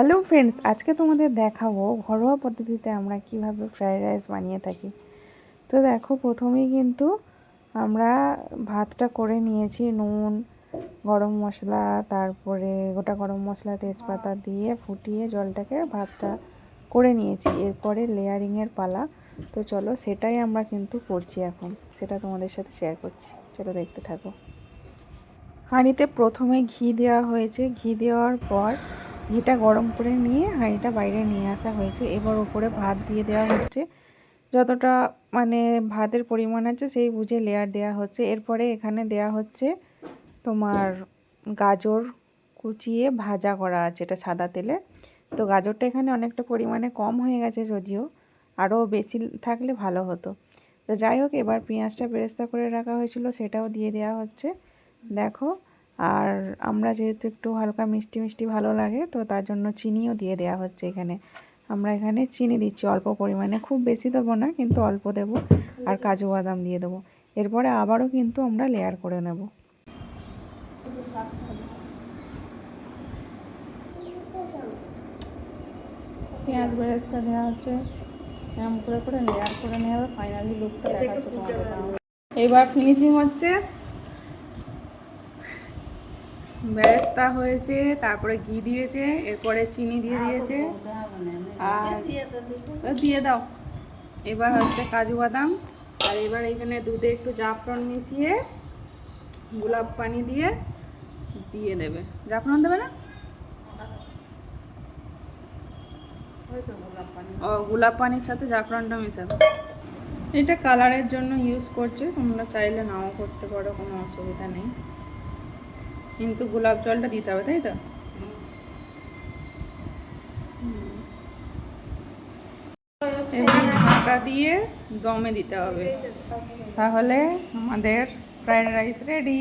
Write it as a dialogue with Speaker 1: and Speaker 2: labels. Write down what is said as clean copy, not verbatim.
Speaker 1: Hello friends, আজকে তোমাদের দেখাবো ঘরোয়া পদ্ধতিতে আমরা কিভাবে ফ্রাইড রাইস বানিয়ে থাকি। তো দেখো, প্রথমেই কিন্তু আমরা ভাতটা করে নিয়েছি, নুন, গরম মশলা, তারপরে গোটা গরম মশলা, তেজপাতা দিয়ে ফুটিয়ে জলটাকে ভাতটা করে নিয়েছি। এরপরে লেয়ারিংয়ের পালা। তো চলো, সেটাই আমরা কিন্তু করছি এখন, সেটা তোমাদের সাথে শেয়ার করছি। চলো দেখতে থাকো। হাঁড়িতে প্রথমে ঘি দেওয়া হয়েছে। ঘি দেওয়ার পর ঘিটা গরম করে নিয়ে হাঁড়িটা বাইরে নিয়ে আসা হয়েছে। এবার উপরে ভাত দিয়ে দেওয়া হচ্ছে, যতটা মানে ভাতের পরিমাণ আছে সেই বুঝে লেয়ার দেওয়া হচ্ছে। এরপরে এখানে দেওয়া হচ্ছে তোমার গাজর কুচিয়ে ভাজা করা আছে, এটা সাদা তেলে। তো গাজরটা এখানে অনেকটা পরিমাণে কম হয়ে গেছে, যদিও আরও বেশি থাকলে ভালো হতো। তো যাই হোক, এবার পেঁয়াজটা বেরেস্তা করে রাখা হয়েছিল সেটাও দিয়ে দেওয়া হচ্ছে, দেখো। আর আমরা যেহেতু একটু হালকা মিষ্টি মিষ্টি ভালো লাগে, তো তার জন্য চিনিও দিয়ে দেওয়া হচ্ছে এখানে। আমরা এখানে চিনি দিচ্ছি অল্প পরিমাণে, খুব বেশি দেবো না, কিন্তু অল্প দেবো। আর কাজু বাদাম দিয়ে দেবো। এরপরে আবারও কিন্তু আমরা লেয়ার করে নেব। পেঁয়াজ বেরেস্তা দেওয়া হচ্ছে, এরকম করে করে লেয়ার করে নেওয়া হবে। ফাইনালি লুকটা দেখাচ্ছে তোমাদের। এবার ফিনিশিং হচ্ছে, বেরেস্তা হয়েছে, তারপরে ঘি দিয়েছে, এরপরে চিনি দিয়ে দিয়েছে, আর দিয়ে দাও। এবার হচ্ছে কাজু বাদাম, আর এবার এখানে দুধে একটু জাফরান মিশিয়ে গোলাপ পানি দিয়ে দিয়ে দেবে। জাফরান দেবে না? ও, গোলাপ পানির সাথে জাফরানটা মেশাবে। এটা কালারের জন্য ইউজ করছে, তোমরা চাইলে নাও করতে পারো, কোনো অসুবিধা নেই, কিন্তু গোলাপ জলটা দিতে হবে, তাই তো? এবার ঢাকা দিয়ে দমে দিতে হবে, তাহলে আমাদের ফ্রাইড রাইস রেডি।